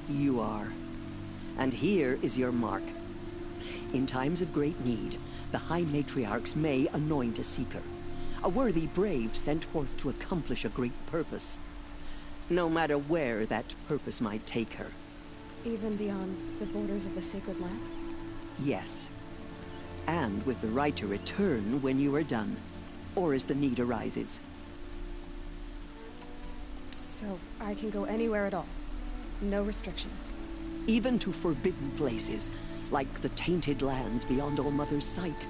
You are. And here is your mark. In times of great need, the High Matriarchs may anoint a seeker. A worthy brave sent forth to accomplish a great purpose. No matter where that purpose might take her. Even beyond the borders of the sacred land? Yes. And with the right to return when you are done, or as the need arises. So I can go anywhere at all? No restrictions? Even to forbidden places, like the tainted lands beyond All Mother's sight.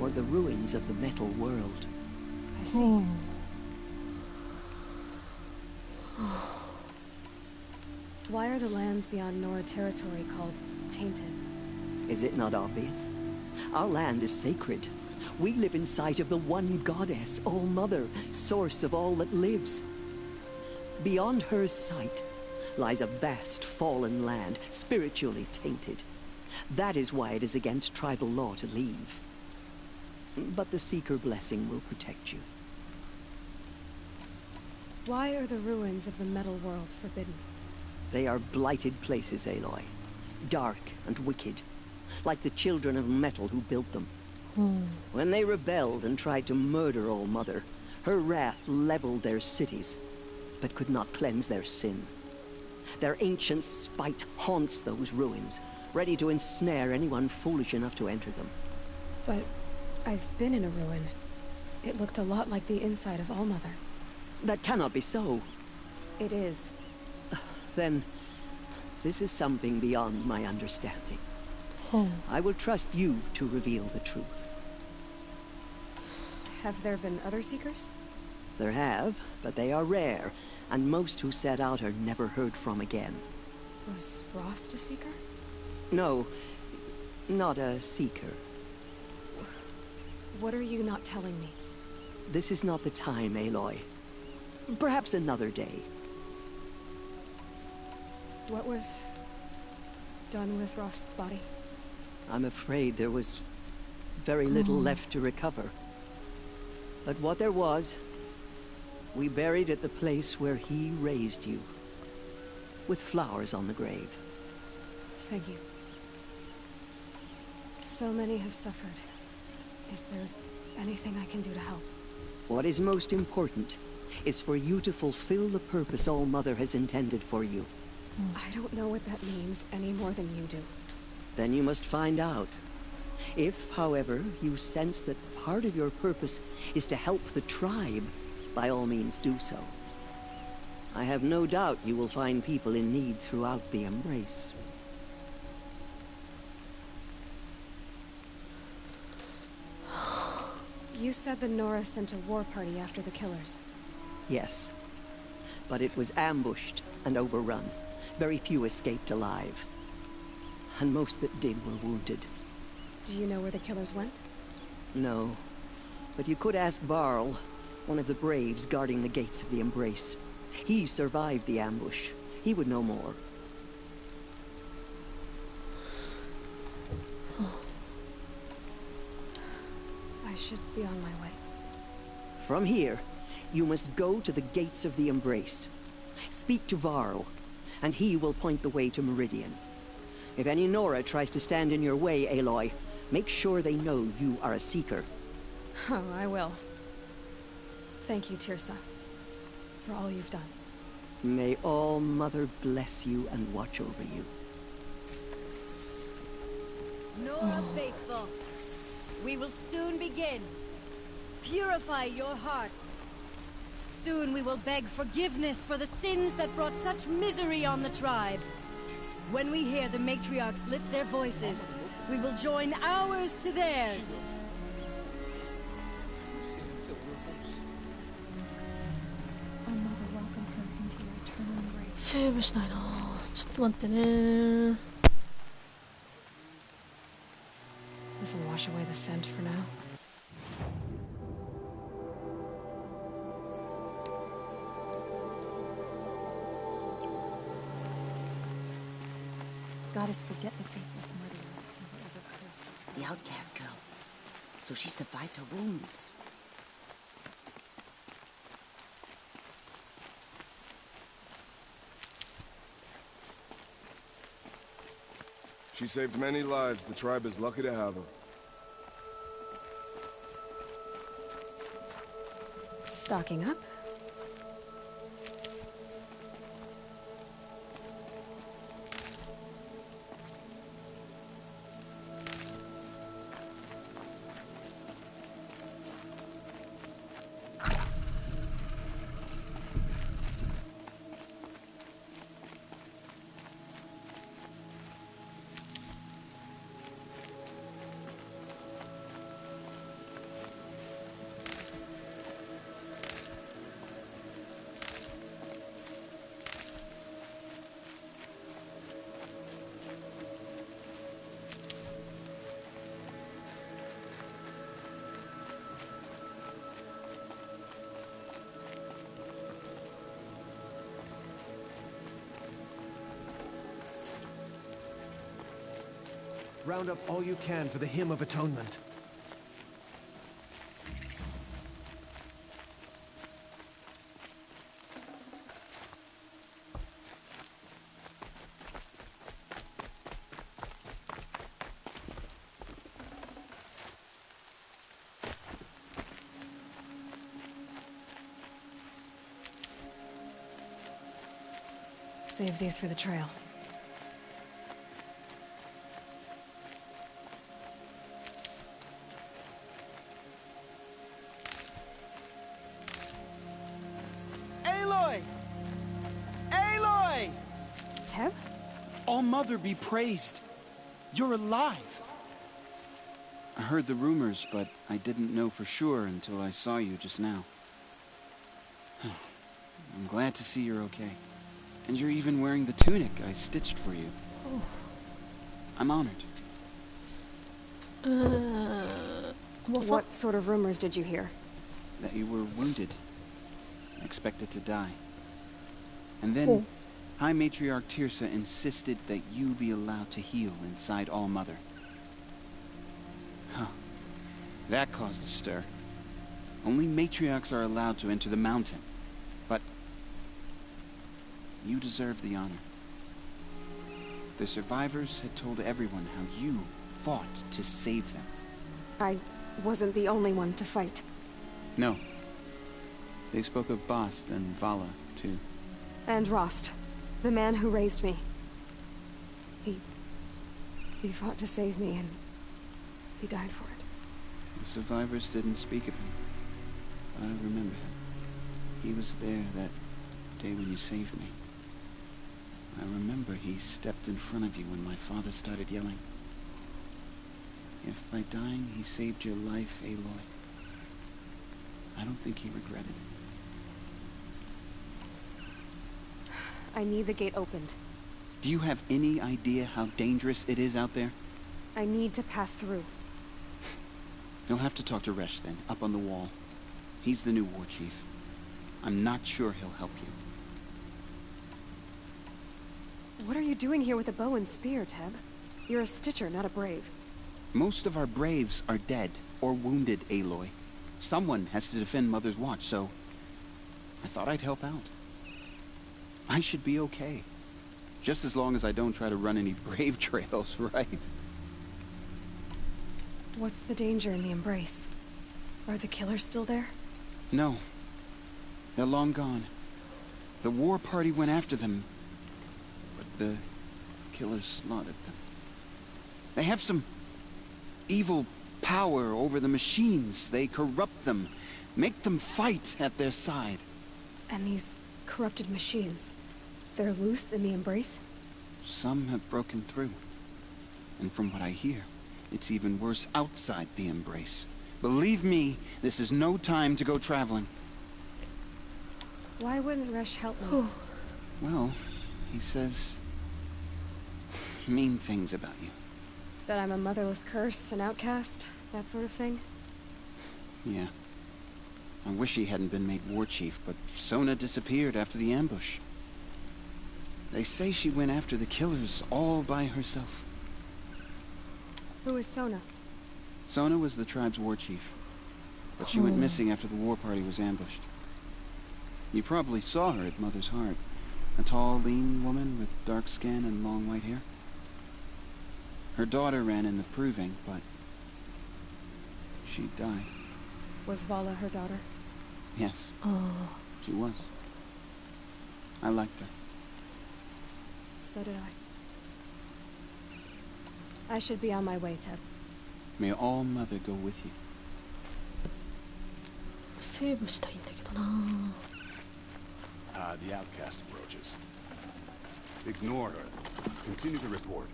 Or the ruins of the metal world. I see. Why are the lands beyond Nora territory called tainted? Is it not obvious? Our land is sacred. We live in sight of the one goddess, All Mother, source of all that lives. Beyond her sight lies a vast fallen land, spiritually tainted. That is why it is against tribal law to leave. But the Seeker blessing will protect you. Why are the ruins of the metal world forbidden? They are blighted places, Aloy. Dark and wicked. Like the children of metal who built them. When they rebelled and tried to murder All Mother, her wrath leveled their cities, but could not cleanse their sin. Their ancient spite haunts those ruins, ready to ensnare anyone foolish enough to enter them. But I've been in a ruin. It looked a lot like the inside of All Mother. That cannot be so. It is. Then, this is something beyond my understanding. I will trust you to reveal the truth. Have there been other Seekers? There have, but they are rare, and most who set out are never heard from again. Was Rost a Seeker? No, Not a seeker. What are you not telling me? This is not the time, Aloy. Perhaps another day. What was done with Rost's body? I'm afraid there was very little left to recover. But what there was, we buried at the place where he raised you, with flowers on the grave. Thank you. So many have suffered. Is there anything I can do to help? What is most important is for you to fulfill the purpose All-Mother has intended for you. I don't know what that means any more than you do. Then you must find out. If, however, you sense that part of your purpose is to help the tribe, by all means do so. I have no doubt you will find people in need throughout the Embrace. You said the Nora sent a war party after the killers. Yes. But it was ambushed and overrun. Very few escaped alive. And most that did were wounded. Do you know where the killers went? No. But you could ask Varl, one of the braves guarding the gates of the Embrace. He survived the ambush. He would know more. I should be on my way. From here, you must go to the gates of the Embrace. Speak to Varl, and he will point the way to Meridian. If any Nora tries to stand in your way, Aloy, make sure they know you are a Seeker. Oh, I will. Thank you, Tirsa, for all you've done. May All-Mother bless you and watch over you. Nora faithful, we will soon begin. Purify your hearts. Soon we will beg forgiveness for the sins that brought such misery on the tribe. When we hear the matriarchs lift their voices, we will join ours to theirs. Our mother welcomed her into your eternal embrace. セーブしないな。ちょっと待ってね。This will wash away the scent for now. Goddess, forget the faithless murderers and whatever cursed. The outcast girl. So she survived her wounds. She saved many lives. The tribe is lucky to have her. Stocking up. Round up all you can for the Hymn of Atonement. Save these for the trail. Aloy! Aloy! Teb? All-Mother be praised. You're alive. I heard the rumors, but I didn't know for sure until I saw you just now. I'm glad to see you're okay. And you're even wearing the tunic I stitched for you. Oh. I'm honored. What sort of rumors did you hear? That you were wounded. Expected to die. And then, High Matriarch Tirsa insisted that you be allowed to heal inside All-Mother. Huh. That caused a stir. Only matriarchs are allowed to enter the mountain. But you deserve the honor. The survivors had told everyone how you fought to save them. I wasn't the only one to fight. No. They spoke of Bast and Vala, too. And Rost, the man who raised me. He fought to save me, and he died for it. The survivors didn't speak of him. I remember him. He was there that day when you saved me. I remember he stepped in front of you when my father started yelling. If by dying he saved your life, Aloy, I don't think he regretted it. I need the gate opened. Do you have any idea how dangerous it is out there? I need to pass through. You'll have to talk to Resh then, up on the wall. He's the new war chief. I'm not sure he'll help you. What are you doing here with a bow and spear, Teb? You're a Stitcher, not a Brave. Most of our Braves are dead or wounded, Aloy. Someone has to defend Mother's Watch, so I thought I'd help out. I should be okay. Just as long as I don't try to run any Brave trails, right? What's the danger in the Embrace? Are the killers still there? No. They're long gone. The war party went after them, but the killers slaughtered them. They have some evil power over the machines. They corrupt them, make them fight at their side. And these corrupted machines, they're loose in the Embrace? Some have broken through. And from what I hear, it's even worse outside the Embrace. Believe me, this is no time to go traveling. Why wouldn't Resh help me? Well, he says mean things about you. That I'm a motherless curse, an outcast, that sort of thing? Yeah. I wish he hadn't been made war chief, but Sona disappeared after the ambush. They say she went after the killers all by herself. Who is Sona? Sona was the tribe's war chief, but she went missing after the war party was ambushed. You probably saw her at Mother's Heart. A tall, lean woman with dark skin and long white hair. Her daughter ran in the proving, but she died. Was Vala her daughter? Yes. She was. I liked her. So did I. I should be on my way, Teb. May all Mother go with you. セーブしたいんだけどな。The outcast approaches. Ignore her. Continue to report.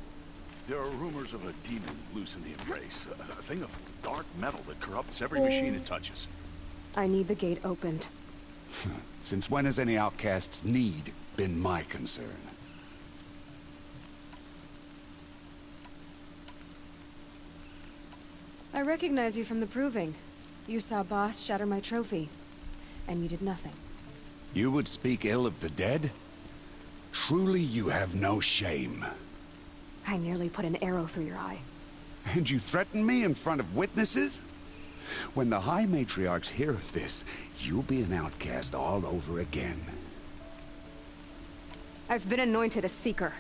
There are rumors of a demon loose in the Embrace. A thing of dark metal that corrupts every machine it touches. I need the gate opened. Since when has any outcast's need been my concern? I recognize you from the proving. You saw Boss shatter my trophy. And you did nothing. You would speak ill of the dead? Truly you have no shame. I nearly put an arrow through your eye. And you threaten me in front of witnesses? When the High Matriarchs hear of this, you'll be an outcast all over again. I've been anointed a Seeker.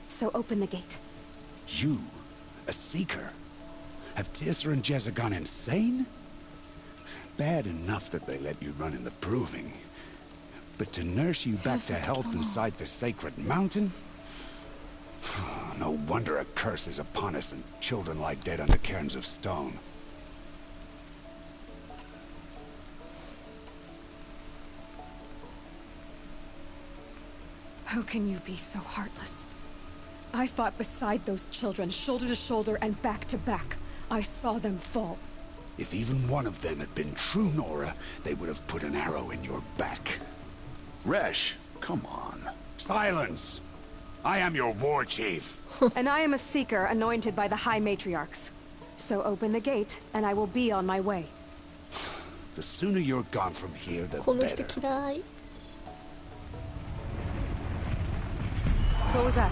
So open the gate. You? A Seeker? Have Tirsa and Jezza gone insane? Bad enough that they let you run in the proving. But to nurse you back to health inside the sacred mountain? No wonder a curse is upon us and children lie dead under cairns of stone. How can you be so heartless? I fought beside those children, shoulder to shoulder and back to back. I saw them fall. If even one of them had been true Nora, they would have put an arrow in your back. Resh, come on. Silence! I am your war chief. And I am a Seeker anointed by the High Matriarchs. So open the gate, and I will be on my way. The sooner you're gone from here, the この人 better. 嫌い。 What was that?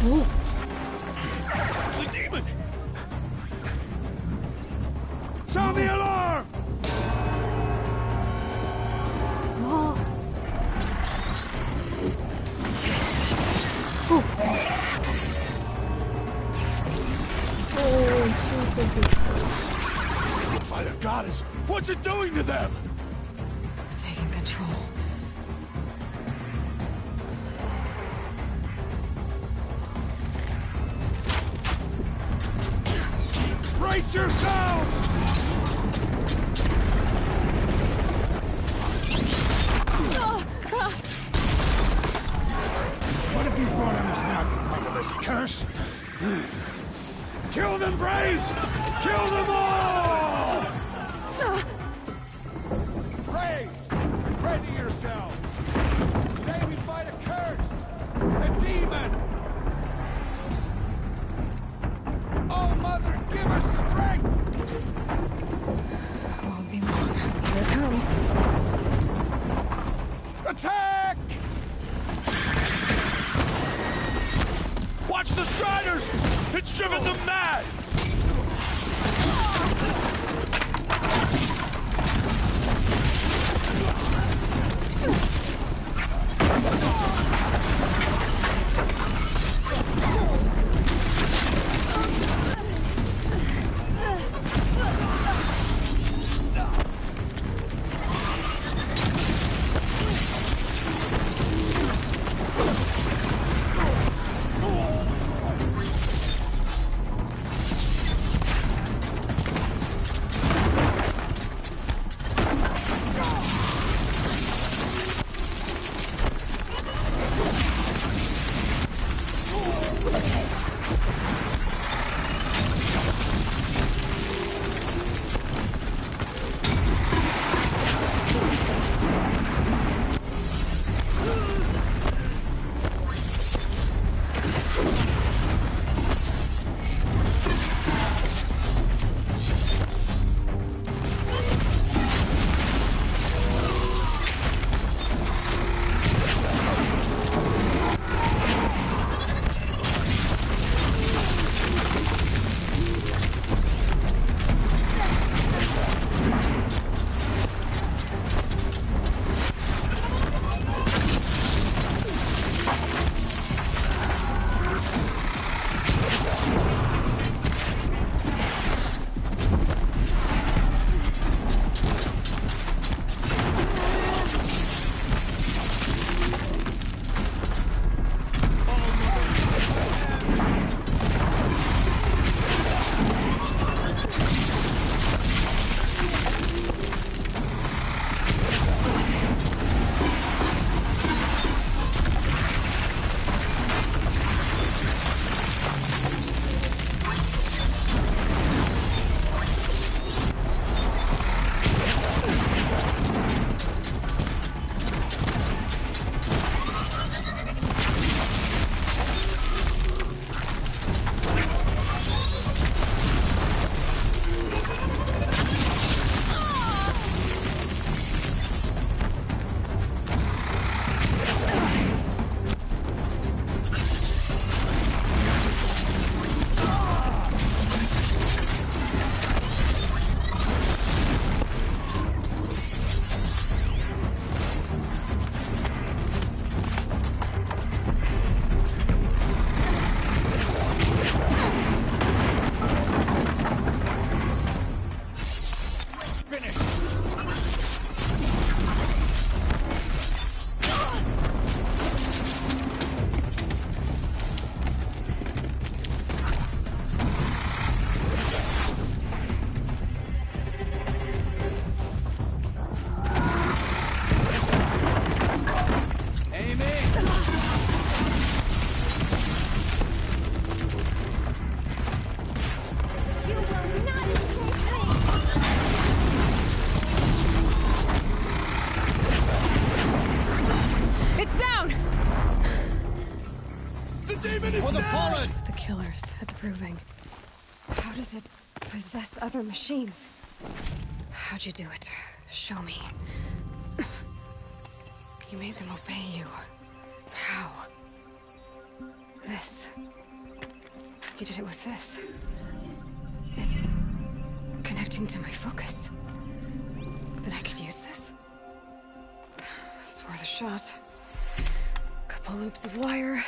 Oh. The demon! Sound the alarm! Wow. Oh. Oh, By the goddess, what's it doing to them? Taking control. Brace yourselves! What have you brought on us now, under this curse? Kill them, Braves! Kill them all! Braves, ready yourselves! Today we fight a curse! A demon! Oh, Mother, give us strength! Won't be long. Here it comes. Attack! Watch the Striders! It's driven them mad! demon is for the fallen! The killers at the proving. How does it possess other machines? How'd you do it? Show me. You made them obey you. How? This. You did it with this. It's connecting to my focus. Then I could use this. It's worth a shot. Couple loops of wire.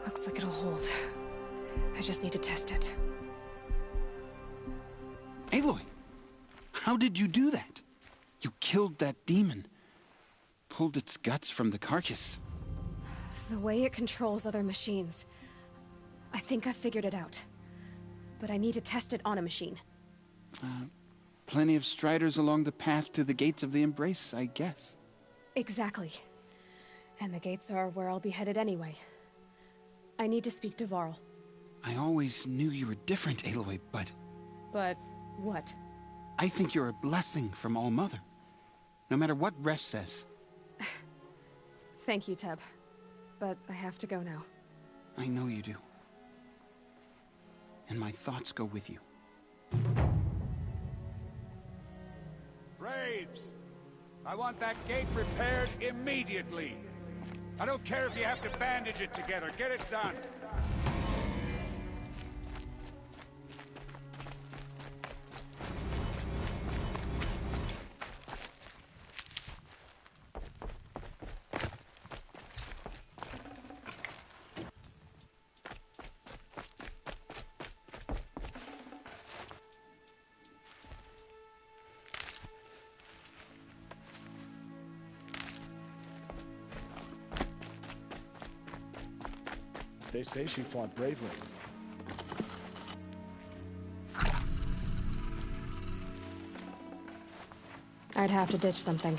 Looks like it'll hold. I just need to test it. Aloy, how did you do that? You killed that demon. Pulled its guts from the carcass. The way it controls other machines. I think I figured it out. But I need to test it on a machine. Plenty of striders along the path to the gates of the Embrace, I guess. Exactly. And the gates are where I'll be headed anyway. I need to speak to Varl. I always knew you were different, Aloy, but... But what? I think you're a blessing from All-Mother. No matter what Resh says. Thank you, Teb. But I have to go now. I know you do. And my thoughts go with you. Braves! I want that gate repaired immediately. I don't care if you have to bandage it together. Get it done. They say she fought bravely. I'd have to ditch something.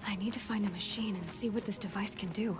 I need to find a machine and see what this device can do.